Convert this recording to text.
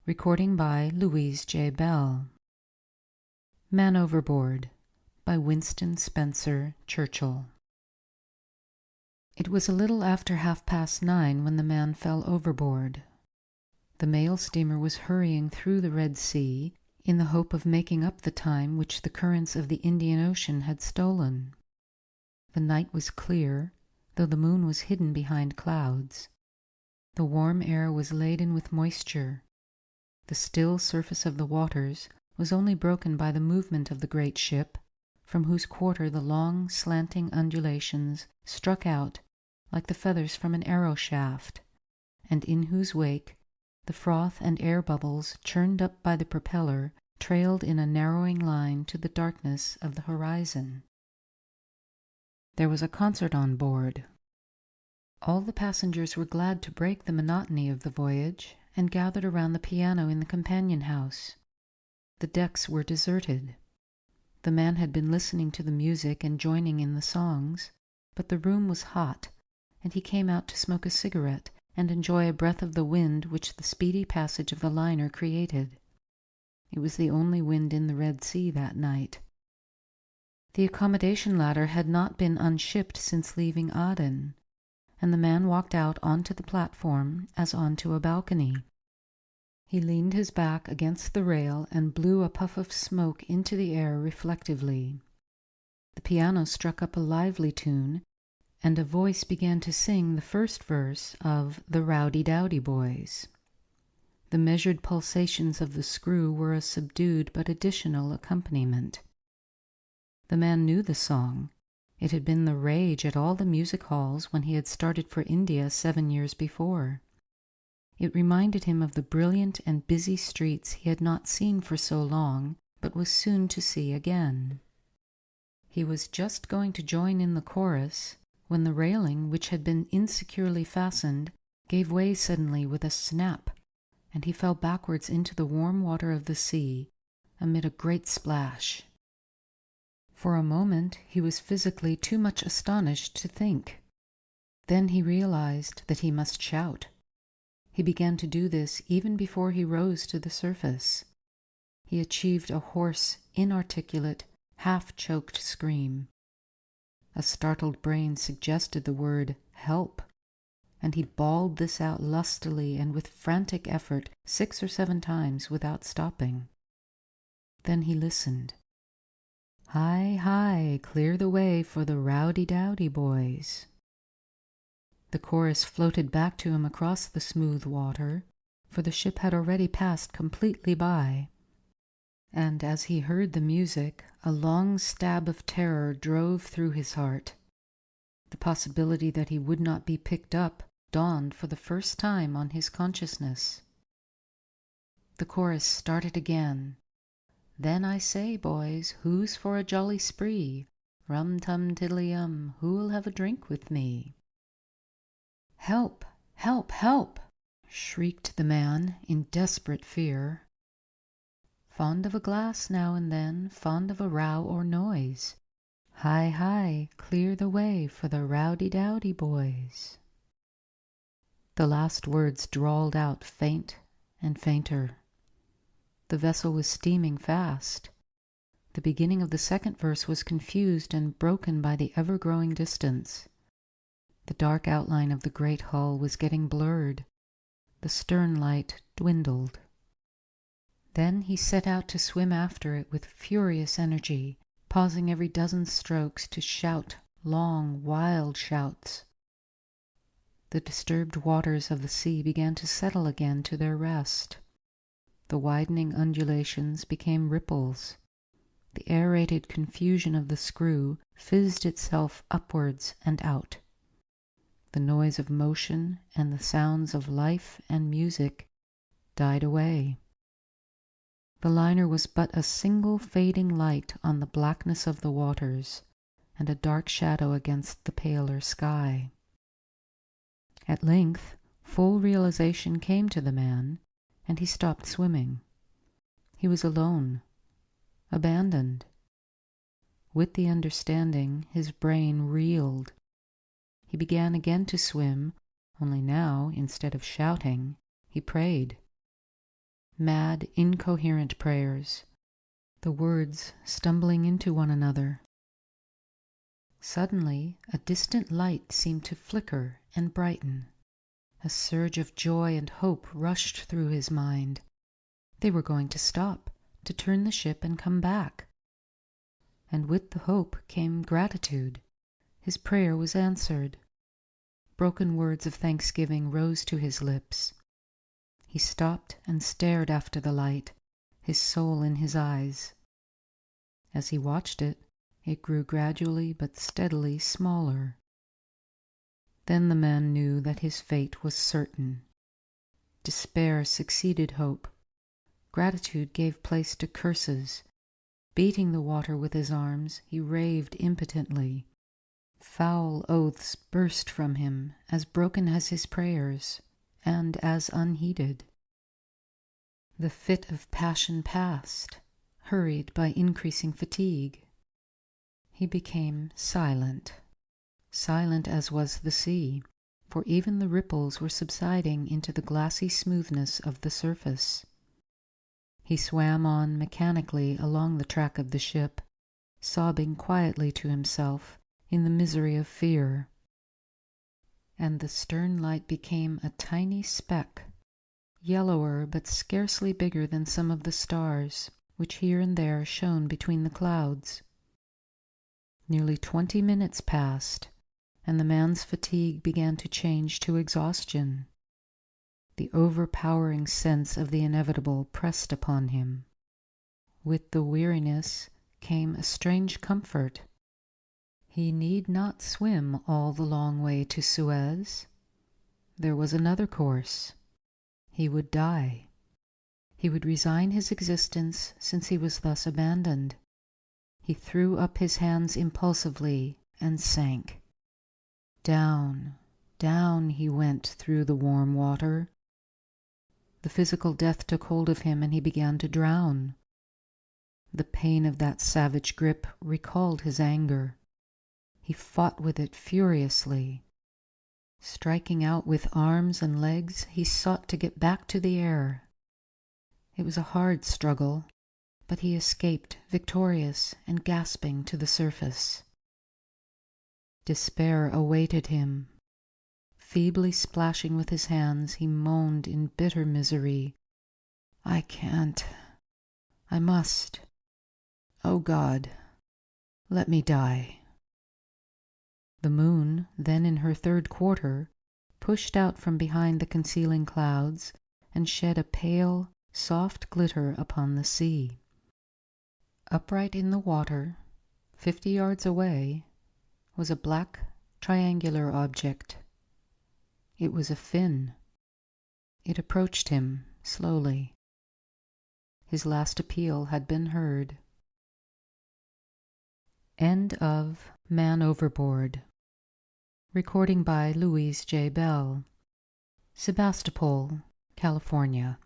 Recording by Louise J. Bell. Man Overboard by Winston Spencer Churchill. It was a little after 9:30 when the man fell overboard. The mail steamer was hurrying through the Red Sea in the hope of making up the time which the currents of the Indian Ocean had stolen. The night was clear, though the moon was hidden behind clouds. The warm air was laden with moisture. The still surface of the waters was only broken by the movement of the great ship, from whose quarter the long, slanting undulations struck out like the feathers from an arrow shaft, and in whose wake the froth and air bubbles churned up by the propeller trailed in a narrowing line to the darkness of the horizon. There was a concert on board. All the passengers were glad to break the monotony of the voyage, and gathered around the piano in the companion house. The decks were deserted. The man had been listening to the music and joining in the songs, but the room was hot, and he came out to smoke a cigarette and enjoy a breath of the wind which the speedy passage of the liner created. It was the only wind in the Red Sea that night. The accommodation ladder had not been unshipped since leaving Aden, and the man walked out onto the platform as onto a balcony. He leaned his back against the rail and blew a puff of smoke into the air reflectively. The piano struck up a lively tune, and a voice began to sing the first verse of The Rowdy Dowdy Boys. The measured pulsations of the screw were a subdued but additional accompaniment. The man knew the song. It had been the rage at all the music halls when he had started for India 7 years before. It reminded him of the brilliant and busy streets he had not seen for so long, but was soon to see again. He was just going to join in the chorus when the railing, which had been insecurely fastened, gave way suddenly with a snap, and he fell backwards into the warm water of the sea amid a great splash. For a moment he was physically too much astonished to think. Then he realized that he must shout. He began to do this even before he rose to the surface. He achieved a hoarse, inarticulate, half-choked scream. A startled brain suggested the word "help," and he bawled this out lustily and with frantic effort 6 or 7 times without stopping. Then he listened. "Hi, hi, clear the way for the Rowdy Dowdy Boys." The chorus floated back to him across the smooth water, for the ship had already passed completely by. And as he heard the music, a long stab of terror drove through his heart. The possibility that he would not be picked up dawned for the first time on his consciousness. The chorus started again. "Then I say, boys, who's for a jolly spree? Rum-tum-tiddly-um, who'll have a drink with me?" "Help! Help! Help!" shrieked the man in desperate fear. "Fond of a glass now and then, fond of a row or noise. Hi, hi, clear the way for the Rowdy Dowdy Boys." The last words drawled out faint and fainter. The vessel was steaming fast. The beginning of the second verse was confused and broken by the ever-growing distance. The dark outline of the great hull was getting blurred. The stern light dwindled. Then he set out to swim after it with furious energy, pausing every dozen strokes to shout long, wild shouts. The disturbed waters of the sea began to settle again to their rest. The widening undulations became ripples. The aerated confusion of the screw fizzed itself upwards and out. The noise of motion and the sounds of life and music died away. The liner was but a single fading light on the blackness of the waters, and a dark shadow against the paler sky. At length, full realization came to the man, and he stopped swimming. He was alone, abandoned. With the understanding, his brain reeled. He began again to swim, only now, instead of shouting, he prayed. mad, incoherent prayers, the words stumbling into one another. Suddenly, a distant light seemed to flicker and brighten. A surge of joy and hope rushed through his mind. They were going to stop, to turn the ship and come back. And with the hope came gratitude. His prayer was answered. Broken words of thanksgiving rose to his lips. He stopped and stared after the light, his soul in his eyes. As he watched it, it grew gradually but steadily smaller. Then the man knew that his fate was certain. Despair succeeded hope. Gratitude gave place to curses. Beating the water with his arms, he raved impotently. Foul oaths burst from him, as broken as his prayers, and as unheeded. The fit of passion passed, hurried by increasing fatigue. He became silent, silent as was the sea, for even the ripples were subsiding into the glassy smoothness of the surface. He swam on mechanically along the track of the ship, sobbing quietly to himself in the misery of fear. And the stern light became a tiny speck, yellower but scarcely bigger than some of the stars, which here and there shone between the clouds. Nearly 20 minutes passed, and the man's fatigue began to change to exhaustion. The overpowering sense of the inevitable pressed upon him. With the weariness came a strange comfort. He need not swim all the long way to Suez. There was another course. He would die. He would resign his existence since he was thus abandoned. He threw up his hands impulsively and sank. Down, down he went through the warm water. The physical death took hold of him and he began to drown. The pain of that savage grip recalled his anger. He fought with it furiously. Striking out with arms and legs, he sought to get back to the air. It was a hard struggle, but he escaped victorious and gasping to the surface. Despair awaited him. Feebly splashing with his hands, he moaned in bitter misery. "I can't. I must. Oh God, let me die." The moon, then in her third quarter, pushed out from behind the concealing clouds and shed a pale, soft glitter upon the sea. Upright in the water, 50 yards away, was a black, triangular object. It was a fin. It approached him slowly. His last appeal had been heard. End of Man Overboard. Recording by Louise J. Bell. Sebastopol, California.